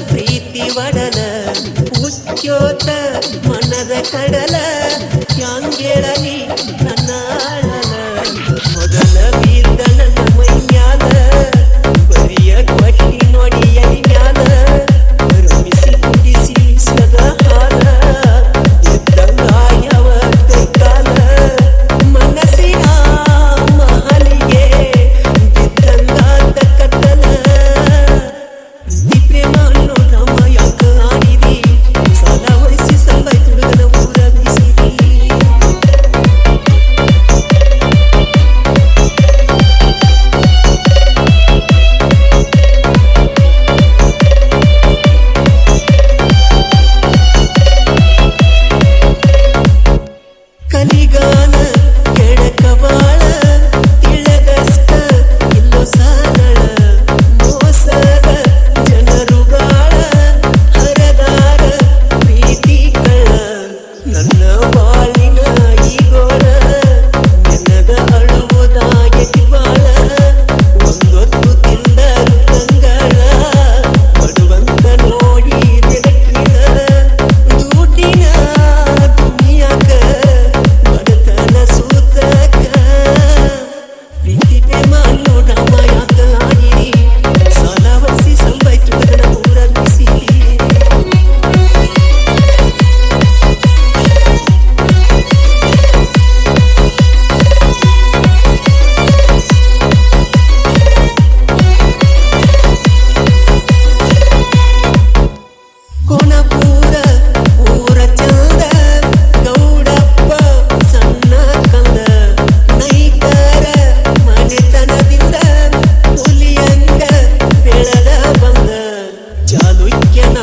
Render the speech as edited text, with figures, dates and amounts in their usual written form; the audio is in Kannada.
ಪ್ರೀತಿ ಒಡಲ ಉಚ್ಯೋತ ಮನದ ಕಡಲ ಯಾಂಗೆಳಲಿ ನನ್ನ ಆಳಲ ಮೊದಲ ಬಿದ್ದ ನನ್ನ ಮೈ ಮ್ಯಾಲ ಬರಿಯ ಕೊಟ್ಟಿ ನೋಡಿಯಲಿ ಮ್ಯಾಲ ರಮಿಸಿ ಕುಡಿಸಿ ಸದಾ ಹಾಲ ಎದ್ದಂಗಾಯವ ಕಾಲ ಮನಸ್ಸಿನ ಮಹಲಿಗೆ ಬಿದ್ದಂಗಾದ ಕತ್ತಲ ಪ್ರೇಮ ಅನ್ನೋ ಡ್ರಾಮ ಯಾಕ ಆಡಿದಿ ಸಾಲ ವಹಿಸಿ ಸಂಬೈ ತುಡುಗನ ಊರ ಬಿಸಿದಿ ಕಲಿಗಾಲ ಕೆಡಕವಾಳ ತಿಳಗಸ್ತ ಇಲ್ಲೋ ಸಾಗಳ ಮೋಸದ ಜನರುಗಾಳ ಹರದಾರ ಪ್ರೀತಿಗಳ ನನ್ನ ಬಾಳಿನ ಈಗೋಳ ನೆನದ ಅಳುವುದಾಗಿ ಬಾಳ ಒಂದೊತ್ತು ತಿಂದರು ತಂಗಳ ಬಡುವಂತ ನೋಡಿ ಬೆಳಕಿನ ದುಡ್ಡಿನ ದುನಿಯಾಕ ಬಡತನ ಸೂತಕ ಪ್ರೀತಿ ಪ್ರೇಮ ಅನ್ನೋ ಡ್ರಾಮ ಯಾಕ ಆಡಿರಿ ಸಾಲ ವಹಿಸಿ ಸಂಬೈ ತುಡುಗನ ಊರ ಬಿಸಿರಿ ಕೋಣಪೂರ ಊರ ಚಂದ ಗೌಡಪ್ಪ ಸಣ್ಣ ಕಂದ ನೈಕರ ಮನೆತನದಿಂದ ಹುಲಿಯಂಗ ಬೆಳೆದ ಬಂದ ಚಾಲುಕ್ಯನ